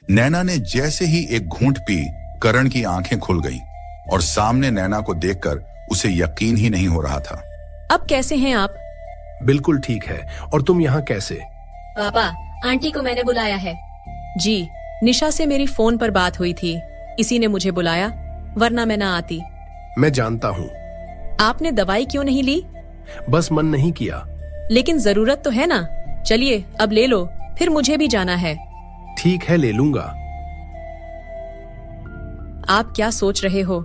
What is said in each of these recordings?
नैना ने जैसे ही एक घूंट पी, करण की आंखें खुल गईं और सामने नैना को देखकर उसे यकीन ही नहीं हो रहा था। अब कैसे हैं आप? बिल्कुल ठीक है। और तुम यहाँ कैसे? पापा, आंटी को मैंने बुलाया है। जी, निशा से मेरी फोन पर बात हुई थी, इसी ने मुझे बुलाया, वरना मैं ना आती। मैं जानता हूँ। आपने दवाई क्यों नहीं ली? बस मन नहीं किया। लेकिन जरूरत तो है ना। चलिए अब ले लो, फिर मुझे भी जाना है। ठीक है, ले लूंगा। आप क्या सोच रहे हो?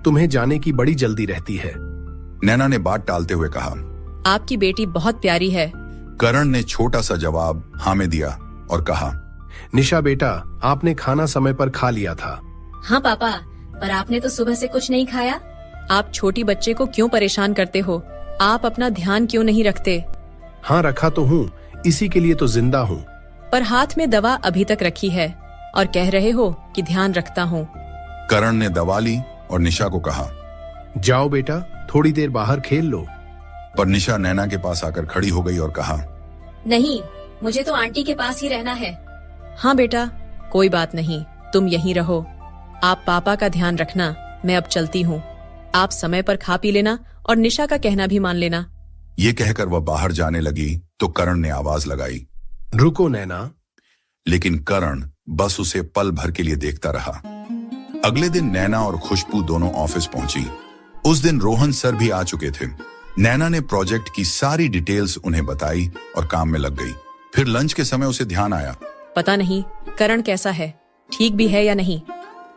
तुम्हें जाने की बड़ी जल्दी रहती है। नैना ने बात टालते हुए कहा। आपकी बेटी बहुत प्यारी है। करण ने छोटा सा जवाब हाँ में दिया और कहा, निशा बेटा, आपने खाना समय पर खा लिया था। हाँ पापा, पर आपने तो सुबह से कुछ नहीं खाया। आप छोटी बच्चे को क्यों परेशान करते हो? आप अपना ध्यान क्यों नहीं रखते? हाँ रखा तो हूँ, इसी के लिए तो जिंदा हूँ। पर हाथ में दवा अभी तक रखी है और कह रहे हो कि ध्यान रखता हूँ। करण ने दवा ली और निशा को कहा, जाओ बेटा, थोड़ी देर बाहर खेल लो। पर निशा नैना के पास आकर खड़ी हो गई और कहा, नहीं, मुझे तो आंटी के पास ही रहना है। हाँ बेटा, कोई बात नहीं, तुम यहीं रहो। आप पापा का ध्यान रखना, मैं अब चलती हूँ। आप समय पर खा पी लेना और निशा का कहना भी मान लेना। ये कहकर वह बाहर जाने लगी तो करण ने आवाज लगाई, रुको नैना। लेकिन करण बस उसे पल भर के लिए देखता रहा। अगले दिन नैना और खुशबू दोनों ऑफिस पहुंची। उस दिन रोहन सर भी आ चुके थे। नैना ने प्रोजेक्ट की सारी डिटेल्स उन्हें बताई और काम में लग गई। फिर लंच के समय उसे ध्यान आया, पता नहीं करण कैसा है, ठीक भी है या नहीं।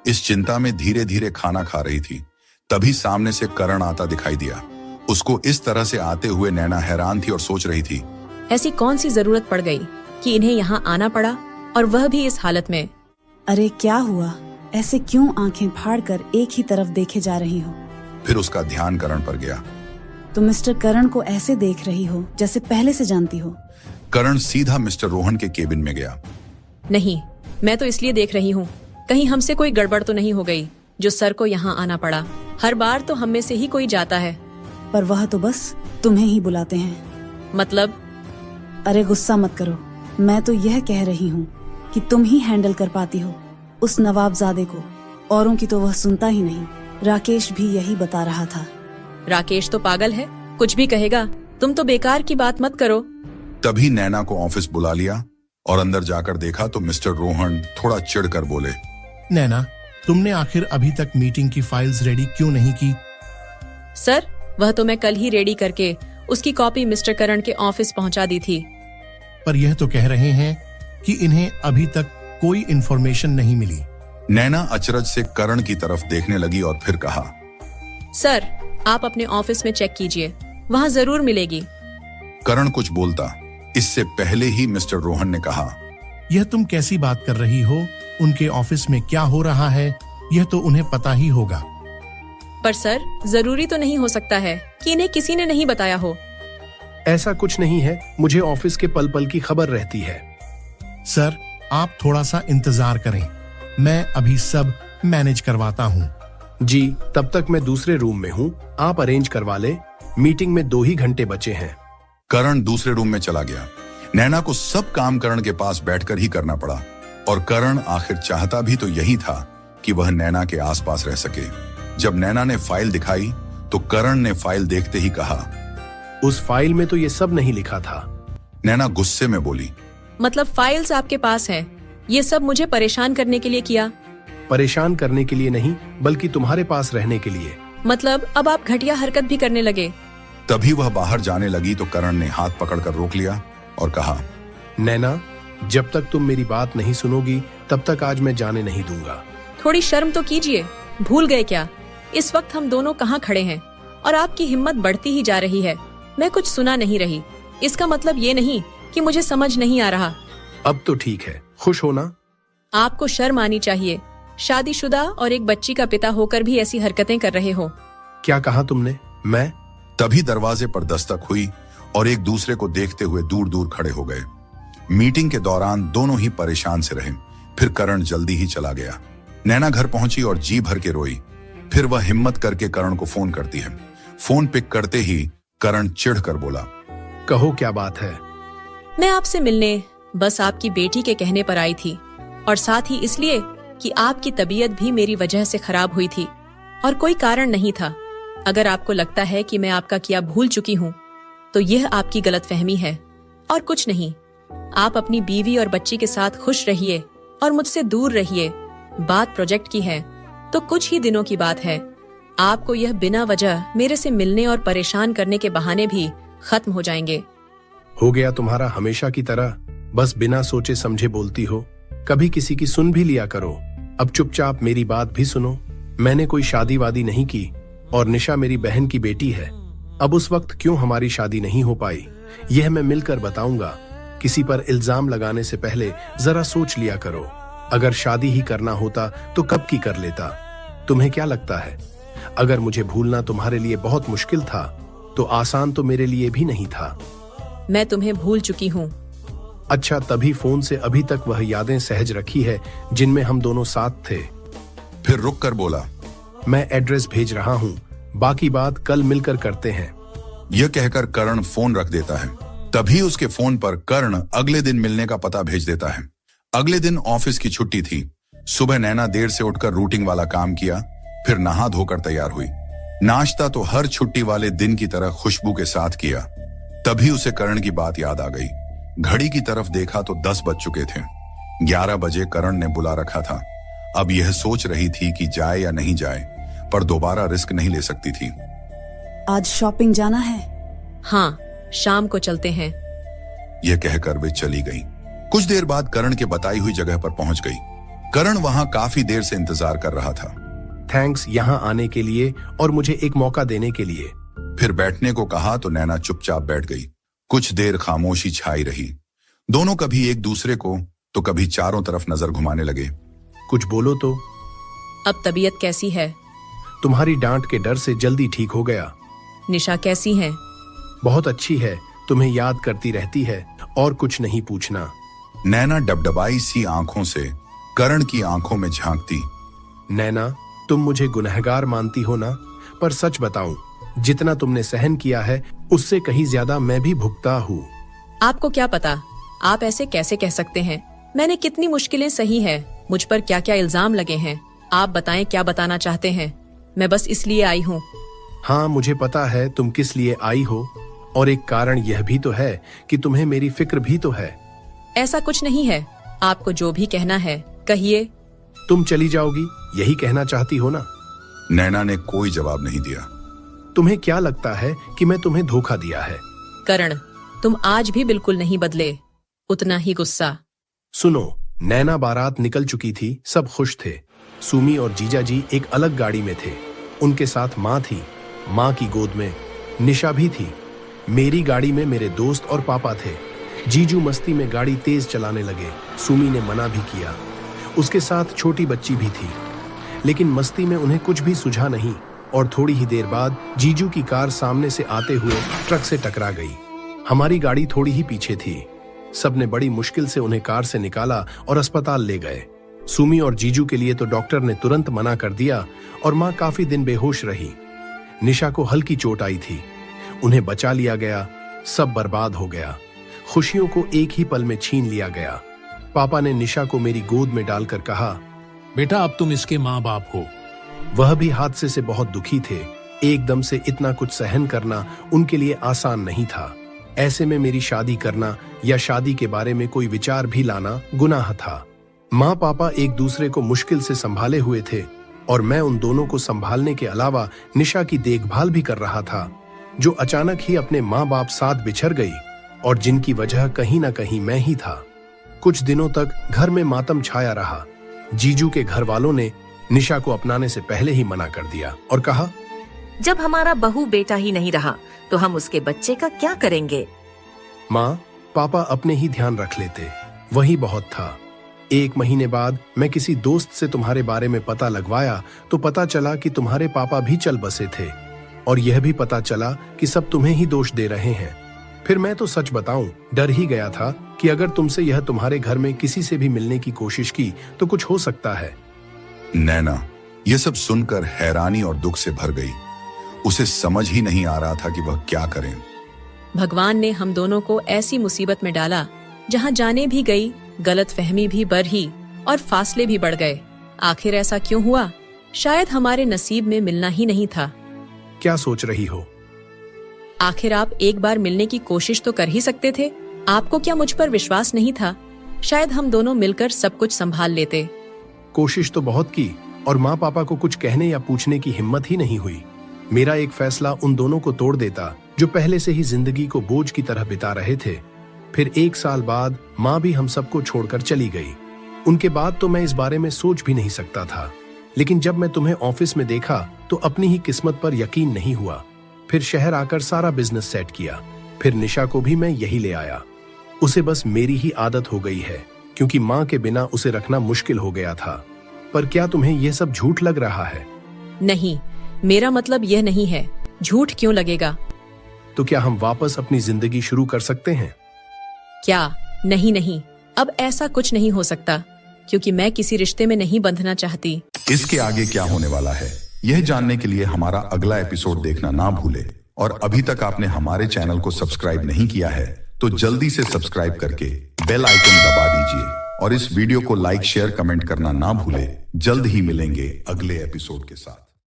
इस चिंता में धीरे धीरे खाना खा रही थी, तभी सामने से करण आता दिखाई दिया। उसको इस तरह से आते हुए नैना हैरान थी और सोच रही थी, ऐसी कौन सी जरूरत पड़ गई कि इन्हें यहाँ आना पड़ा, और वह भी इस हालत में। अरे क्या हुआ? ऐसे क्यों आंखें फाड़कर एक ही तरफ देखे जा रही हो? फिर उसका ध्यान करण पर गया। तुम मिस्टर करण को ऐसे देख रही हो जैसे पहले से जानती हो। करण सीधा मिस्टर रोहन के केबिन में गया। नहीं, मैं तो इसलिए देख रही हूँ, कहीं हमसे कोई गड़बड़ तो नहीं हो गई जो सर को यहाँ आना पड़ा। हर बार तो हम में से ही कोई जाता है। पर वह तो बस तुम्हें ही बुलाते हैं। मतलब? अरे गुस्सा मत करो, मैं तो यह कह रही हूँ कि तुम ही हैंडल कर पाती हो उस नवाबजादे को। औरों की तो वह सुनता ही नहीं। राकेश भी यही बता रहा था। राकेश तो पागल है, कुछ भी कहेगा। तुम तो बेकार की बात मत करो। तभी नैना को ऑफिस बुला लिया और अंदर जाकर देखा तो मिस्टर रोहन थोड़ा चिढ़कर बोले, नैना, तुमने आखिर अभी तक मीटिंग की फाइल्स रेडी क्यों नहीं की? सर, वह तो मैं कल ही रेडी करके उसकी कॉपी मिस्टर करण के ऑफिस पहुंचा दी थी। पर यह तो कह रहे हैं कि इन्हें अभी तक कोई इन्फॉर्मेशन नहीं मिली। नैना अचरज से करण की तरफ देखने लगी और फिर कहा, सर, आप अपने ऑफिस में चेक कीजिए, वहाँ जरूर मिलेगी। करण कुछ बोलता, इससे पहले ही मिस्टर रोहन ने कहा, यह तुम कैसी बात कर रही हो? उनके ऑफिस में क्या हो रहा है यह तो उन्हें पता ही होगा। पर सर, जरूरी तो नहीं हो सकता है कि इन्हें किसी ने नहीं बताया हो। ऐसा कुछ नहीं है, मुझे ऑफिस के पल पल की खबर रहती है। सर, आप थोड़ा सा इंतजार करें, मैं अभी सब मैनेज करवाता हूँ। जी, तब तक मैं दूसरे रूम में हूँ, आप अरेंज करवा ले। मीटिंग में 2 ही घंटे बचे हैं। करण दूसरे रूम में चला गया। नैना को सब काम करण के पास बैठकर ही करना पड़ा और करण आखिर चाहता भी तो यही था कि वह नैना के आसपास रह सके। जब नैना ने फाइल दिखाई तो करण ने फाइल देखते ही कहा, उस फाइल में तो ये सब नहीं लिखा था। नैना गुस्से में बोली, मतलब फाइल्स आपके पास हैं, ये सब मुझे परेशान करने के लिए किया? परेशान करने के लिए नहीं, बल्कि तुम्हारे पास रहने के लिए। मतलब अब आप घटिया हरकत भी करने लगे? तभी वह बाहर जाने लगी तो करण ने हाथ पकड़कर रोक लिया और कहा, नैना, जब तक तुम मेरी बात नहीं सुनोगी तब तक आज मैं जाने नहीं दूंगा। थोड़ी शर्म तो कीजिए, भूल गए क्या इस वक्त हम दोनों कहाँ खड़े हैं? और आपकी हिम्मत बढ़ती ही जा रही है। मैं कुछ सुना नहीं रही, इसका मतलब ये नहीं कि मुझे समझ नहीं आ रहा। अब तो ठीक है, खुश हो ना? आपको शर्म आनी चाहिए, शादीशुदा और एक बच्ची का पिता होकर भी ऐसी हरकतें कर रहे हो। क्या कहा तुमने? मैं? तभी दरवाजे पर दस्तक हुई और एक दूसरे को देखते हुए दूर दूर खड़े हो गए। मीटिंग के दौरान दोनों ही परेशान से रहे। फिर करण जल्दी ही चला गया। नैना घर पहुंची और जी भर के रोई। फिर वह हिम्मत करके करण को फोन करती है। फोन पिक करते ही करण चिढ़कर बोला, कहो क्या बात है? मैं आपसे मिलने बस आपकी बेटी के कहने पर आई थी। और साथ ही इसलिए कि आपकी तबीयत भी मेरी वजह से खराब हुई थी और कोई कारण नहीं था। अगर आपको लगता है कि मैं आपका किया भूल चुकी हूँ तो यह आपकी गलतफहमी है और कुछ नहीं। आप अपनी बीवी और बच्ची के साथ खुश रहिए और मुझसे दूर रहिए। बात प्रोजेक्ट की है तो कुछ ही दिनों की बात है। आपको यह बिना वजह मेरे से मिलने और परेशान करने के बहाने भी खत्म हो जाएंगे। हो गया तुम्हारा हमेशा की तरह, बस बिना सोचे समझे बोलती हो। कभी किसी की सुन भी लिया करो। अब चुपचाप मेरी बात भी सुनो। मैंने कोई शादी वादी नहीं की और निशा मेरी बहन की बेटी है। अब उस वक्त क्यों हमारी शादी नहीं हो पाई यह मैं मिलकर बताऊंगा। किसी पर इल्जाम लगाने से पहले जरा सोच लिया करो। अगर शादी ही करना होता तो कब की कर लेता। तुम्हें क्या लगता है अगर मुझे भूलना तुम्हारे लिए बहुत मुश्किल था तो आसान तो मेरे लिए भी नहीं था। मैं तुम्हें भूल चुकी हूँ। अच्छा, तभी फोन से अभी तक वह यादें सहज रखी है जिनमें हम दोनों साथ थे। फिर रुक कर बोला, मैं एड्रेस भेज रहा हूँ, बाकी बात कल मिलकर करते हैं। यह कहकर करण फोन रख देता है। तभी उसके फोन पर कर्ण अगले दिन मिलने का पता भेज देता है। अगले दिन ऑफिस की छुट्टी थी। सुबह नैना देर से उठकर रूटिंग वाला काम किया, फिर नहा धोकर तैयार हुई। नाश्ता तो हर छुट्टी वाले दिन की तरह खुशबू के साथ किया। तभी उसे करण की बात याद आ गई। घड़ी की तरफ देखा तो 10 बज चुके थे। 11 बजे करण ने बुला रखा था। अब यह सोच रही थी कि जाए या नहीं जाए, पर दोबारा रिस्क नहीं ले सकती थी। आज शॉपिंग जाना है? हाँ, शाम को चलते हैं। यह कहकर वे चली गई। कुछ देर बाद करण के बताई हुई जगह पर पहुंच गई। करण वहां काफी देर से इंतजार कर रहा था। थैंक्स यहाँ आने के लिए और मुझे एक मौका देने के लिए। फिर बैठने को कहा तो नैना चुपचाप बैठ गई। कुछ देर खामोशी छाई रही। दोनों कभी एक दूसरे को तो कभी चारों तरफ नजर घुमाने लगे। कुछ बोलो तो। अब तबीयत कैसी है? तुम्हारी डांट के डर से जल्दी ठीक हो गया। निशा कैसी है? बहुत अच्छी है, तुम्हें याद करती रहती है और कुछ नहीं पूछना। नैना डबडबाई सी आंखों से करण की आंखों में झांकती। नैना, तुम मुझे गुनहगार मानती हो ना, पर सच बताऊं, जितना तुमने सहन किया है उससे कहीं ज्यादा मैं भी भुगता हूँ। आपको क्या पता? आप ऐसे कैसे कह सकते हैं? मैंने कितनी मुश्किलें सही है, मुझ पर क्या क्या इल्जाम लगे हैं। आप बताएं क्या बताना चाहते हैं। मैं बस इसलिए आई हूँ। हाँ, मुझे पता है तुम किस लिए आई हो, और एक कारण यह भी तो है कि तुम्हें मेरी फिक्र भी तो है। ऐसा कुछ नहीं है। आपको जो भी कहना है कहिए। तुम चली जाओगी, यही कहना चाहती हो ना? नैना ने कोई जवाब नहीं दिया। तुम्हें क्या लगता है कि मैं तुम्हें धोखा दिया है? करण, तुम आज भी बिल्कुल नहीं बदले, उतना ही गुस्सा। सुनो, नैना बारात निकल चुकी थी, सब खुश थे। सुमी और जीजा जी एक अलग गाड़ी में थे। उनके साथ माँ थी। माँ की गोद में निशा भी थी। मेरी गाड़ी में मेरे दोस्त और पापा थे। जीजू मस्ती में गाड़ी तेज चलाने लगे। सुमी ने मना भी किया। उसके साथ छोटी बच्ची भी थी, लेकिन मस्ती में उन्हें कुछ भी सुझा नहीं और थोड़ी ही देर बाद जीजू की कार सामने से आते हुए ट्रक से टकरा गई। हमारी गाड़ी थोड़ी ही पीछे थी। सबने बड़ी मुश्किल से उन्हें कार से निकाला और अस्पताल ले गए। सुमी और जीजू के लिए तो डॉक्टर ने तुरंत मना कर दिया और माँ काफी दिन बेहोश रही। निशा को हल्की चोट आई थी। उन्हें बचा लिया गया। सब बर्बाद हो गया। खुशियों को एक ही पल में छीन लिया गया। पापा ने निशा को मेरी गोद में डालकर कहा, बेटा अब तुम इसके माँ बाप हो। वह भी हादसे से बहुत दुखी थे। एकदम से इतना कुछ सहन करना उनके लिए आसान नहीं था। ऐसे में मेरी शादी करना या शादी के बारे में कोई विचार भी लाना गुनाह था। माँ पापा एक दूसरे को मुश्किल से संभाले हुए थे और मैं उन दोनों को संभालने के अलावा निशा की देखभाल भी कर रहा था, जो अचानक ही अपने माँ बाप साथ बिछड़ गई और जिनकी वजह कहीं ना कहीं मैं ही था। कुछ दिनों तक घर में मातम छाया रहा। जीजू के घर वालों ने निशा को अपनाने से पहले ही मना कर दिया और कहा, जब हमारा बहू बेटा ही नहीं रहा तो हम उसके बच्चे का क्या करेंगे? माँ पापा अपने ही ध्यान रख लेते, वही बहुत था। 1 महीने बाद मैं किसी दोस्त से तुम्हारे बारे में पता लगवाया तो पता चला कि तुम्हारे पापा भी चल बसे थे और यह भी पता चला कि सब तुम्हें ही दोष दे रहे हैं। फिर मैं तो सच बताऊं, डर ही गया था कि अगर तुमसे यह तुम्हारे घर में किसी से भी मिलने की कोशिश की तो कुछ हो सकता है। नैना यह सब सुनकर हैरानी और दुख से भर गई। उसे समझ ही नहीं आ रहा था कि वह क्या करें। भगवान ने हम दोनों को ऐसी मुसीबत में डाला जहाँ जाने भी गई, गलत फहमी भी बढ़ी और फासले भी बढ़ गए। आखिर ऐसा क्यों हुआ? शायद हमारे नसीब में मिलना ही नहीं था। क्या सोच रही हो? आखिर आप एक बार मिलने की कोशिश तो कर ही सकते थे। आपको क्या मुझ पर विश्वास नहीं था? शायद हम दोनों मिलकर सब कुछ संभाल लेते। कोशिश तो बहुत की और माँ पापा को कुछ कहने या पूछने की हिम्मत ही नहीं हुई। मेरा एक फैसला उन दोनों को तोड़ देता जो पहले से ही जिंदगी को बोझ की तरह बिता रहे थे। फिर 1 साल बाद माँ भी हम सबको छोड़कर चली गई। उनके बाद तो मैं इस बारे में सोच भी नहीं सकता था, लेकिन जब मैं तुम्हें ऑफिस में देखा तो अपनी ही किस्मत पर यकीन नहीं हुआ। फिर शहर आकर सारा बिजनेस सेट किया। फिर निशा को भी मैं यही ले आया। उसे बस मेरी ही आदत हो गई है, क्योंकि माँ के बिना उसे रखना मुश्किल हो गया था। पर क्या तुम्हें यह सब झूठ लग रहा है? नहीं, मेरा मतलब यह नहीं है। झूठ क्यों लगेगा? तो क्या हम वापस अपनी जिंदगी शुरू कर सकते हैं? क्या? नहीं नहीं, अब ऐसा कुछ नहीं हो सकता, क्योंकि मैं किसी रिश्ते में नहीं बंधना चाहती। इसके आगे क्या होने वाला है, यह जानने के लिए हमारा अगला एपिसोड देखना ना भूले। और अभी तक आपने हमारे चैनल को सब्सक्राइब नहीं किया है तो जल्दी से सब्सक्राइब करके बेल आइकन दबा दीजिए और इस वीडियो को लाइक, शेयर, कमेंट करना ना भूले। जल्द ही मिलेंगे अगले एपिसोड के साथ।